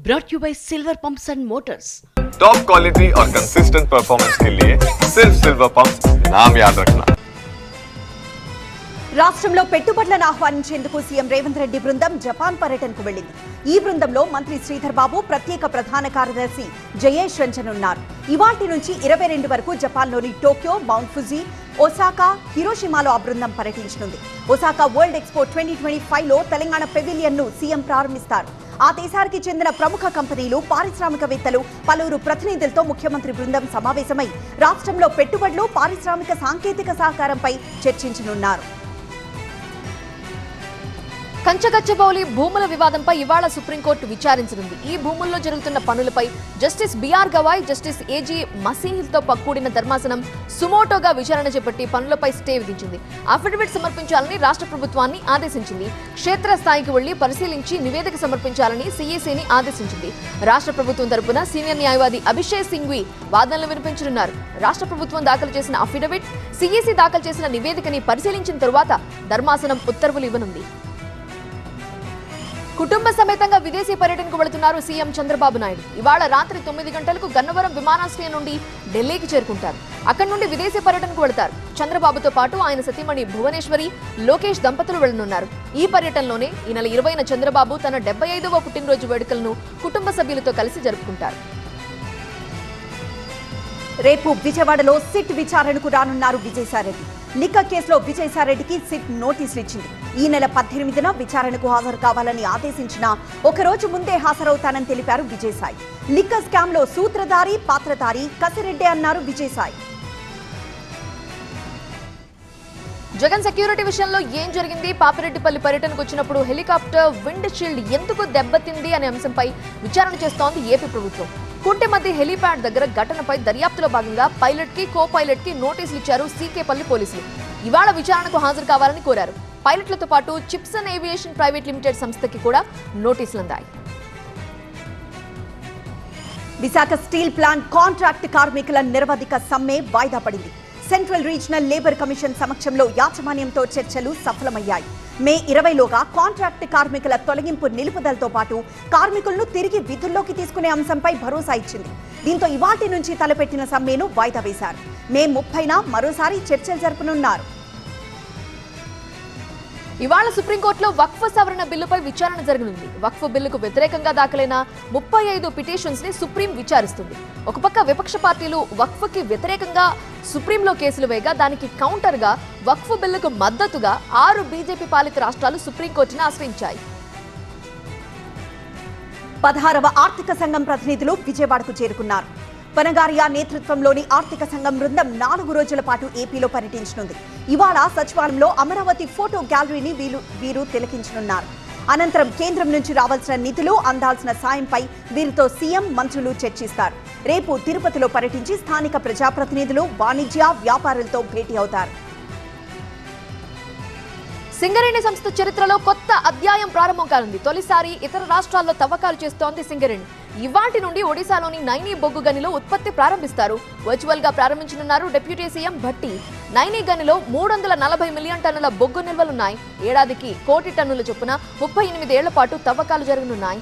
brought you by Silver Pumps and Motors. Top quality और consistent performance के लिए सिर्फ सिल्वर पंप्स नाम याद रखना. రాష్ట్రంలో పెట్టుబడులను ఆహ్వానించేందుకు సీఎం రేవంత్ రెడ్డి బృందం జపాన్ పర్యటనకు వెళ్లింది. ఈ బృందంలో మంత్రి శ్రీధర్ బాబు, ప్రత్యేక ప్రధాన కార్యదర్శి జయేష్ రంజన్ ఉన్నారు. ఇవాల్టి నుంచి 22 వరకు జపాన్లోని టోక్యో, మౌంట్ ఫుజీ, ఒసాకా, హిరోషిమాలో ఆ బృందం పర్యటించనుంది. ఒసాకా వరల్డ్ ఎక్స్పో 2025లో తెలంగాణ పెవిలియన్ ను సీఎం ప్రారంభిస్తారు. ఆ దేశానికి చెందిన ప్రముఖ కంపెనీలు, పారిశ్రామికవేత్తలు, పలువురు ప్రతినిధులతో ముఖ్యమంత్రి బృందం సమావేశమై రాష్ట్రంలో పెట్టుబడులు, పారిశ్రామిక సాంకేతిక సహకారంపై చర్చించనున్నారు. కంచగచ్చబౌలి భూముల వివాదంపై ఇవాళ సుప్రీంకోర్టు విచారించనుంది. ఈ భూముల్లో జరుగుతున్న పనులపై justice B R Gavai, justice A G మసీహిల్తో కూడిన ధర్మాసనం సుమోటోగా విచారణ చేపట్టి పనులపై స్టే విధించింది. అఫిడవిట్ సమర్పించాలని రాష్ట్ర ప్రభుత్వాన్ని ఆదేశించింది. క్షేత్రస్థాయికి వెళ్లి పరిశీలించి నివేదిక సమర్పించాలని సీఈసీని ఆదేశించింది. రాష్ట్ర ప్రభుత్వం తరపున సీనియర్ న్యాయవాది అభిషేక్ సింఘ్వి వాదనలు వినిపించనున్నారు. రాష్ట్ర ప్రభుత్వం దాఖలు చేసిన అఫిడవిట్, సీఈసీ దాఖలు చేసిన నివేదికని పరిశీలించిన తరువాత ధర్మాసనం ఉత్తర్వులు ఇవ్వనుంది. కుటుంబ సమేతంగా విదేశీ పర్యటనకు వెళుతున్నారు సీఎం చంద్రబాబు నాయుడు. ఇవాళ రాత్రి 9 గంటలకు గన్నవరం విమానాశ్రయం నుండి ఢిల్లీకి చేరుకుంటారు. అక్కడి నుండి విదేశీ పర్యటనకు వెళతారు. చంద్రబాబుతో పాటు ఆయన సతీమణి భువనేశ్వరి, లోకేష్ దంపతులు వెళ్లనున్నారు. ఈ పర్యటనలోనే ఈ నెల 20న చంద్రబాబు తన 75వ పుట్టినరోజు వేడుకలను కుటుంబ సభ్యులతో కలిసి జరుపుకుంటారు. రేపు విజయవాడలో సిట్ విచారణకు రానున్నారు విజయసాయిరెడ్డి. లిక్కర్ కేసులో విజయసాయిరెడ్డికి సిట్ నోటీసులు ఇచ్చింది. ఈ నెల 18న విచారణకు హాజరు కావాలని ఆదేశించిన ఒకరోజు ముందే హాజరవుతానని తెలిపారు విజయసాయి. లిక్కర్ స్కామ్ లో సూత్రధారి, పాత్రధారి కసిరెడ్డి అన్నారు విజయసాయి. జగన్ సెక్యూరిటీ విషయంలో ఏం జరిగింది, పాపిరెడ్డిపల్లి పర్యటనకు వచ్చినప్పుడు హెలికాప్టర్ విండ్ షీల్డ్ ఎందుకు దెబ్బతింది అనే అంశంపై విచారణ చేస్తోంది ఏపీ ప్రభుత్వం. కుంటెమద్ది హెలీప్యాడ్ దగ్గర ఘటనపై దర్యాప్తులో భాగంగా పైలట్ కి, కో పైలట్ కి నోటీసులు ఇచ్చారు సీకేపల్లి పోలీసులు. ఇవాళ విచారణకు హాజరు కావాలని కోరారు. పైలట్లతో పాటు చిప్సన్ ఏవియేషన్ ప్రైవేట్ లిమిటెడ్ సంస్థకి కూడా నోటీసులు అందాయి. విశాఖ స్టీల్ ప్లాంట్ కాంట్రాక్ట్ కార్మికుల నిరవధిక సమ్మె వాయిదా పడింది. సెంట్రల్ రీజనల్ లేబర్ కమిషన్ సమక్షంలో యాజమాన్యంతో చర్చలు సఫలమయ్యాయి. మే 20లోగా కాంట్రాక్ట్ కార్మికుల తొలగింపు నిలుపుదలతో పాటు కార్మికులను తిరిగి విధుల్లోకి తీసుకునే అంశంపై భరోసా ఇచ్చింది. దీంతో ఇవాటి నుంచి తలపెట్టిన సమ్మెను వాయిదా వేశారు. మే 30న మరోసారి చర్చలు జరపనున్నారు. ఇవాళ సుప్రీంకోర్టులో వక్ఫ్ సవరణ బిల్లుపై విచారణ జరగనుంది. వక్ఫ్ బిల్లుకు వ్యతిరేకంగా దాఖలైన 35 పిటిషన్స్ ని సుప్రీం విచారిస్తుంది. ఒక పక్క విపక్ష పార్టీలు వక్ఫ్ కి వ్యతిరేకంగా సుప్రీంలో కేసులు వేయగా, దానికి కౌంటర్ గా వక్ఫ్ బిల్లుకు మద్దతుగా 6 బీజేపీ పాలిత రాష్ట్రాలు సుప్రీంకోర్టును ఆశ్రయించాయి. 16వ ఆర్థిక సంఘం ప్రతినిధులు విజయవాడకు చేరుకున్నారు. పనగారియా నేతృత్వంలోని ఆర్థిక సంఘం బృందం 4 రోజుల పాటు ఏపీలో పర్యటించనుంది. ఇవాళ సచివాలయంలో అమరావతి ఫోటో గ్యాలరీని వీరు తిలకించనున్నారు. అనంతరం కేంద్రం నుంచి రావాల్సిన నిధులు, అందాల్సిన సాయంపై వీరితో సీఎం, మంత్రులు చర్చిస్తారు. రేపు తిరుపతిలో పర్యటించి స్థానిక ప్రజాప్రతినిధులు, వాణిజ్య వ్యాపారులతో భేటీ అవుతారు. సింగరేణి సంస్థ చరిత్రలో కొత్త అధ్యాయం ప్రారంభం కానుంది. తొలిసారి ఇతర రాష్ట్రాల్లో తవ్వకాలు చేస్తోంది సింగరేణి. ఇవాటి నుండి ఒడిశాలోని నైనీ బొగ్గు గనిలో ఉత్పత్తి ప్రారంభిస్తారు. వర్చువల్ గా ప్రారంభించనున్నారు డిప్యూటీ సీఎం భట్టి. నైనీ గనిలో 340 మిలియన్ టన్నుల బొగ్గు నిల్వలున్నాయి. ఏడాదికి 1 కోటి టన్నుల చొప్పున 38 ఏళ్ల పాటు తవ్వకాలు జరగనున్నాయి.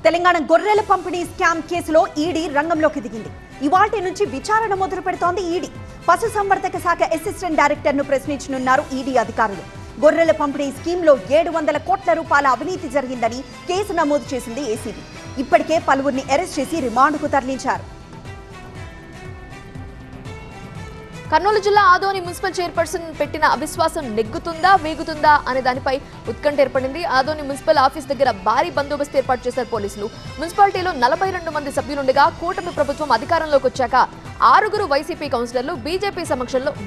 తెలంగాణ గొర్రెల పంపిణీ స్కామ్ కేసులో ఈడీ రంగంలోకి దిగింది. ఇవాటి నుంచి విచారణ మొదలు పెడుతోంది ఈడీ. పశుసంవర్ధక శాఖ అసిస్టెంట్ డైరెక్టర్ ను ప్రశ్నించనున్నారు ఈడీ అధికారులు. గొర్రెల పంపిణీ స్కీమ్లో 700 కోట్ల రూపాయల అవినీతి జరిగిందని కేసు నమోదు చేసింది ఏసీబీ. ఇప్పటికే పలువురిని అరెస్ట్ చేసి రిమాండ్కు తరలించారు. కర్నూలు జిల్లా ఆదోని మున్సిపల్ చైర్పర్సన్ పెట్టిన అవిశ్వాసం నెగ్గుతుందా, వేగుతుందా అనే దానిపై ఉత్కంఠ ఏర్పడింది. ఆదోని మున్సిపల్ ఆఫీస్ దగ్గర భారీ బందోబస్తు ఏర్పాటు చేశారు పోలీసులు. మున్సిపాలిటీలో 42 మంది సభ్యులుండగా కూటమి ప్రభుత్వం అధికారంలోకి వచ్చాక 6 వైసీపీ కౌన్సిలర్లు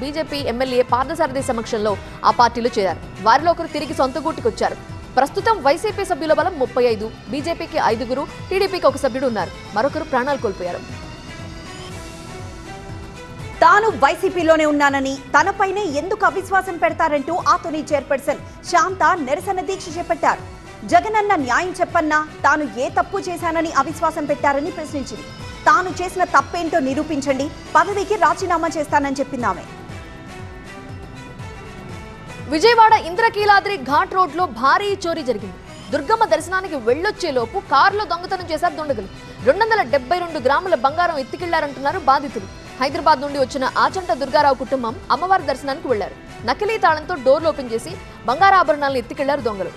బీజేపీ ఎమ్మెల్యే పార్థసారథి సమక్షంలో ఆ పార్టీలో చేరారు. వారిలో ఒకరు తిరిగి సొంత గూటికొచ్చారు. ప్రస్తుతం వైసీపీ సభ్యుల బలం 35, బీజేపీకి 5, టీడీపీకి 1 సభ్యుడు ఉన్నారు. మరొకరు ప్రాణాలు కోల్పోయారు. తాను వైసీపీలోనే ఉన్నానని, తనపైనే ఎందుకు అవిశ్వాసం పెడతారంటూ ఆతోని చైర్పర్సన్ శాంత నిరసన దీక్ష చేపట్టారు. జగనన్న న్యాయం చెప్పన్నా తాను ఏ తప్పు చేశానని అవిశ్వాసం పెట్టారని ప్రశ్నించింది. తాను చేసిన తప్పేంటో నిరూపించండి, పదవికి రాజీనామా చేస్తానని చెప్పిందామె. విజయవాడ ఇంద్రకీలాద్రి ఘాట్ రోడ్ లో భారీ చోరీ జరిగింది. దుర్గమ్మ దర్శనానికి వెళ్లొచ్చేలోపు కారులో దొంగతనం చేశారు దుండగులు. 272 గ్రాముల బంగారం ఎత్తికెళ్లారంటున్నారు బాధితులు. హైదరాబాద్ నుండి వచ్చిన ఆచంట దుర్గారావు కుటుంబం అమ్మవారి దర్శనానికి వెళ్లారు. నకిలీ తాళంతో డోర్లు ఓపెన్ చేసి బంగారాభరణాలను ఎత్తికెళ్లారు దొంగలు.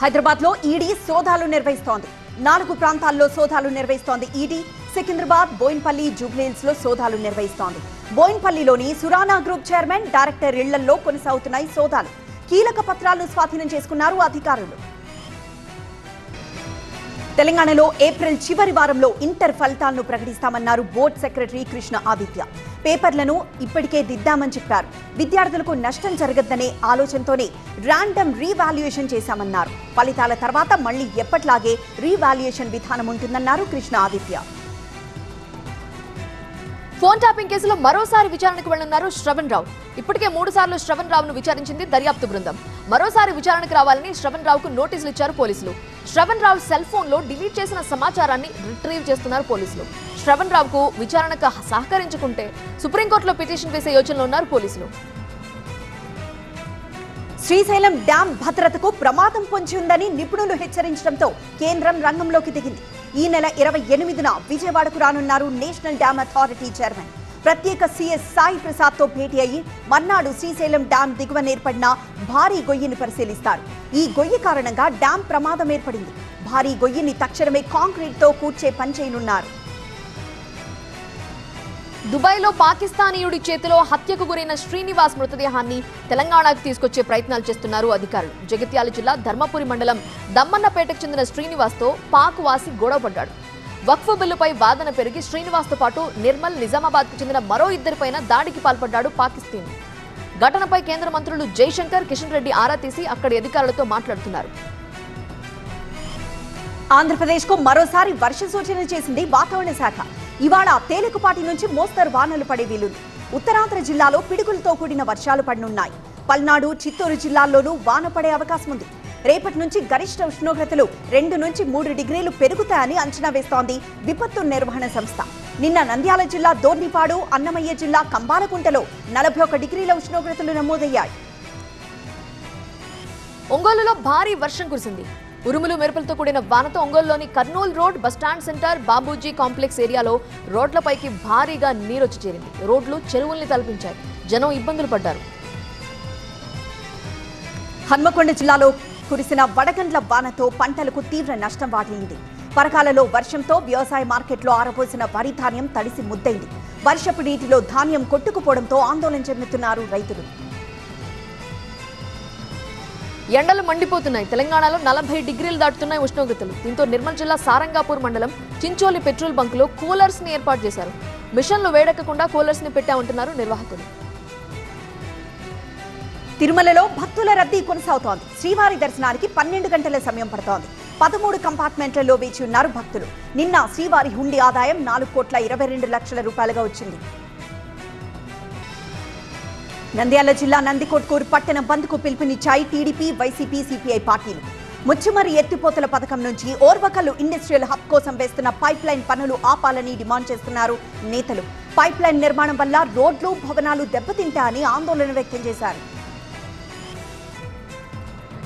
హైదరాబాద్ లో ఈడీ సోదాలు నిర్వహిస్తోంది. 4 ప్రాంతాల్లో సోదాలు నిర్వహిస్తోంది ఈడీ. సికింద్రాబాద్, బోయిన్పల్లి, జూబ్లీహిల్స్ లో సోదాలు నిర్వహిస్తోంది. బోయిన్పల్లిలోని సురానా గ్రూప్ చైర్మన్, డైరెక్టర్ ఇళ్లలో కొనసాగుతున్నాయి సోదాలు. కీలక పత్రాలను స్వాధీనం చేసుకున్నారు అధికారులు. తెలంగాణలో ఏప్రిల్ చివరి వారంలో ఇంటర్ ఫలితాలను ప్రకటిస్తామన్నారు బోర్డు సెక్రటరీ కృష్ణ ఆదిత్య. పేపర్లను ఇప్పటికే దిద్దామని చెప్పారు. విద్యార్థులకు నష్టం జరగద్దనే ఆలోచనతోనే ర్యాండమ్ రీవాల్యుయేషన్ చేశామన్నారు. ఫలితాల తర్వాత మళ్లీ ఎప్పట్లాగే రీవాల్యుయేషన్ విధానం ఉంటుందన్నారు కృష్ణ ఆదిత్య. ఫోన్ ట్యాపింగ్ కేసులో మరోసారి విచారణకు వెళ్లనున్నారు శ్రవణ్ రావు. ఇప్పటికే 3 సార్లు శ్రవణ్ రావును విచారించింది దర్యాప్తు బృందం. మరోసారి విచారణకు రావాలని శ్రవణ్ రావుకు నోటీసులు ఇచ్చారు పోలీసులు. శ్రవణ్ రావు సెల్ ఫోన్ లో డిలీట్ చేసిన సమాచారాన్ని రిట్రీవ్ చేస్తున్నారు పోలీసులు. శ్రవణ్ రావుకు విచారణకు సహకరించుకుంటే సుప్రీంకోర్టులో పిటిషన్ వేసే యోచనలో ఉన్నారు పోలీసులు. శ్రీశైలం డ్యాం భద్రతకు ప్రమాదం పొంచి ఉందని నిపుణులు హెచ్చరించడంతో కేంద్రం రంగంలోకి దిగింది. ఈ నెల 28న విజయవాడకు రానున్నారు నేషనల్ డ్యామ్ అథారిటీ చైర్మన్. ప్రత్యేక సీఎస్ సాయి ప్రసాద్ తో భేటీ అయ్యి మర్నాడు శ్రీశైలం డ్యాం దిగువన ఏర్పడిన భారీ గొయ్యిని పరిశీలిస్తారు. ఈ గొయ్యి కారణంగా డ్యాం ప్రమాదం ఏర్పడింది. భారీ గొయ్యిని తక్షణమే కాంక్రీట్ తో కూర్చే పని చేయనున్నారు. దుబాయ్లో పాకిస్తానీయుడి చేతిలో హత్యకు గురైన శ్రీనివాస్ మృతదేహాన్ని తెలంగాణకు తీసుకొచ్చే ప్రయత్నాలు చేస్తున్నారు అధికారులు. జగిత్యాల జిల్లా ధర్మపురి మండలం దమ్మన్నపేటకు చెందిన శ్రీనివాస్తో పాక్ వాసి గొడవపడ్డాడు. వక్ఫ్ బిల్లుపై వాదన పెరిగి శ్రీనివాస్తో పాటు నిర్మల్, నిజామాబాద్కు చెందిన మరో 2పైన దాడికి పాల్పడ్డాడు పాకిస్తాన్. ఘటనపై కేంద్ర మంత్రులు జైశంకర్, కిషన్ రెడ్డి ఆరా తీసి అక్కడి అధికారులతో మాట్లాడుతున్నారు. ఆంధ్రప్రదేశ్ కు మరోసారి వర్ష సూచన చేసింది వాతావరణ శాఖ. ఇవాళ తేలికపాటి నుంచి మోస్తరు వానలు పడే వీలుంది. ఉత్తరాంధ్ర జిల్లాలో పిడుగులతో కూడిన వర్షాలు పడనున్నాయి. పల్నాడు, చిత్తూరు జిల్లాల్లోనూ వాన పడే అవకాశం ఉంది. రేపటి నుంచి గరిష్ట ఉష్ణోగ్రతలు 2 నుంచి 3 డిగ్రీలు పెరుగుతాయని అంచనా వేస్తోంది విపత్తు నిర్వహణ సంస్థ. నిన్న నంద్యాల జిల్లా దోర్నిపాడు, అన్నమయ్య జిల్లా కంబాలకుంటలో 41 డిగ్రీల ఉష్ణోగ్రతలు నమోదయ్యాయి. ఒంగోలులో భారీ వర్షం కురిసింది. ఉరుములు మెరుపులతో కూడిన వానతో ఒంగోలులోని Kurnool road, bus stand centre, Babuji complex ఏరియాలో రోడ్లపైకి భారీగా నీరొచ్చి చేరింది. రోడ్లు చెరువుల్ని తలపించాయి. జనం ఇబ్బందులు పడ్డారు. హన్మకొండ జిల్లాలో కురిసిన వడగండ్ల వానతో పంటలకు తీవ్ర నష్టం వాటిల్లింది. పరకాలలో వర్షంతో వ్యవసాయ మార్కెట్లో ఆరబోసిన వరి ధాన్యం తడిసి ముద్దైంది. వర్షపు నీటిలో ధాన్యం కొట్టుకుపోవడంతో ఆందోళన చెందుతున్నారు రైతులు. ఎండలు మండిపోతున్నాయి. తెలంగాణలో 40 డిగ్రీలు దాటుతున్నాయి ఉష్ణోగ్రతలు. దీంతో నిర్మల్ జిల్లా సారంగాపూర్ మండలం చించోలి పెట్రోల్ బంకులో కూలర్స్ ని ఏర్పాటు చేశారు. మిషన్లు వేడెక్కకుండా కూలర్స్ ని పెట్టామంటున్నారు నిర్వాహకులు. తిరుమలలో భక్తుల రద్దీ కొనసాగుతోంది. శ్రీవారి దర్శనానికి 12 గంటల సమయం పడుతోంది. 13 కంపార్ట్మెంట్లలో వేచి ఉన్నారు భక్తులు. నిన్న శ్రీవారి హుండీ ఆదాయం 4,22,00,000 రూపాయలుగా వచ్చింది. నంద్యాల జిల్లా నందికొట్కూరు పట్టణ బంద్కు పిలుపునిచ్చాయి టీడీపీ, వైసీపీ, సిపిఐ పార్టీలు. ముచ్చుమరి ఎత్తిపోతల పథకం నుంచి ఓర్వకల్లు ఇండస్ట్రియల్ హబ్ కోసం వేస్తున్న పైప్ లైన్ పనులు ఆపాలని డిమాండ్ చేస్తున్నారు నేతలు. పైప్ లైన్ నిర్మాణం వల్ల రోడ్లు, భవనాలు దెబ్బతింటాయని ఆందోళన వ్యక్తం చేశారు.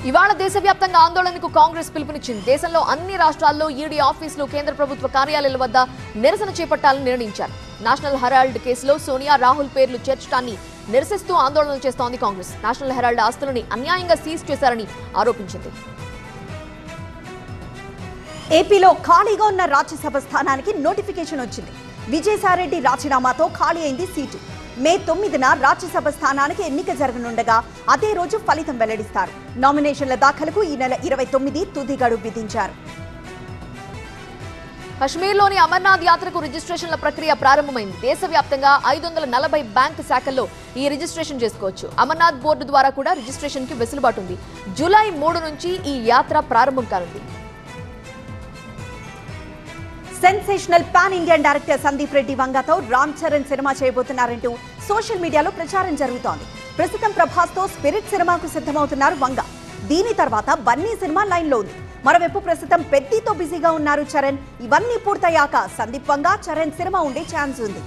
ఇవాళ దేశవ్యాప్తంగా ఆందోళనకు కాంగ్రెస్ పిలుపునిచ్చింది. దేశంలో అన్ని రాష్ట్రాల్లో ఈడీ ఆఫీసులు, కేంద్ర ప్రభుత్వ కార్యాలయాల వద్ద నిరసన చేపట్టాలని నిర్ణయించారు. నేషనల్ హెరాల్డ్ కేసులో సోనియా, రాహుల్ పేర్లు చేర్చడాన్ని నిరసిస్తూ ఆందోళన చేస్తోంది కాంగ్రెస్. నేషనల్ హెరాల్డ్ ఆస్తులని అన్యాయంగా సీజ్ చేశారని ఆరోపించింది. ఏపీలో ఖాళీగా ఉన్న రాజ్యసభ స్థానానికి నోటిఫికేషన్ వచ్చింది. విజయసాయిరెడ్డి రాజీనామాతో ఖాళీ అయింది సీటు. మే 9న రాజ్యసభ స్థానానికి ఎన్నిక జరగనుండగా అదే రోజు ఫలితం వెల్లడిస్తారు. నామినేషన్ల దాఖలకు ఈ నెల 29 తుది గడువు విధించారు. కశ్మీర్లోని అమర్నాథ్ యాత్రకు రిజిస్ట్రేషన్ల ప్రక్రియ ప్రారంభమైంది. దేశవ్యాప్తంగా 540 బ్యాంకు శాఖల్లో ఈ రిజిస్ట్రేషన్ చేసుకోవచ్చు. అమర్నాథ్ బోర్డు ద్వారా కూడా రిజిస్ట్రేషన్ కి వెసులుబాటు ఉంది. జూలై 3 నుంచి ఈ యాత్ర ప్రారంభం కానుంది. Sensational pan Indian director Sandeep Reddy వంగతో రామ్ చరణ్ సినిమా చేయబోతున్నారంటూ సోషల్ మీడియాలో ప్రచారం జరుగుతోంది. ప్రస్తుతం ప్రభాస్ తో స్పిరిట్ సినిమాకు సిద్ధమవుతున్నారు వంగ. దీని తర్వాత బన్నీ సినిమా లైన్ లో ఉంది. మరోవైపు ప్రస్తుతం పెద్దితో బిజీగా ఉన్నారు చరణ్. ఇవన్నీ పూర్తయ్యాక సందీప్ వంగ, చరణ్ సినిమా ఉండే ఛాన్స్ ఉంది.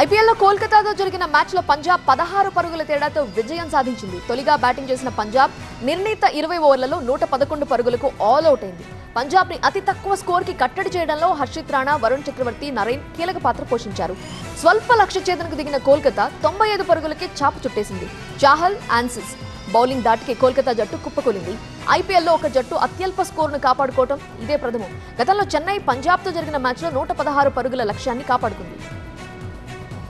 ఐపీఎల్లో కోల్కతాతో జరిగిన మ్యాచ్లో పంజాబ్ 16 పరుగుల తేడాతో విజయం సాధించింది. తొలిగా బ్యాటింగ్ చేసిన పంజాబ్ నిర్ణీత 20 ఓవర్లలో 111 పరుగులకు ఆల్ అవుట్ అయింది. పంజాబ్ని అతి తక్కువ స్కోర్కి కట్టడి చేయడంలో హర్షిత్ రాణా, వరుణ్ చక్రవర్తి, నరేన్ కీలక పాత్ర పోషించారు. స్వల్ప లక్ష్య ఛేదనకు దిగిన కోల్కతా 95 పరుగులకి చాపు చుట్టేసింది. చాహల్, ఆన్సిస్ బౌలింగ్ దాటికి కోల్కతా జట్టు కుప్పకూలింది. ఐపీఎల్లో ఒక జట్టు అత్యల్ప స్కోరును కాపాడుకోవడం ఇదే ప్రథమం. గతంలో చెన్నై పంజాబ్తో జరిగిన మ్యాచ్లో 116 పరుగుల లక్ష్యాన్ని కాపాడుకుంది.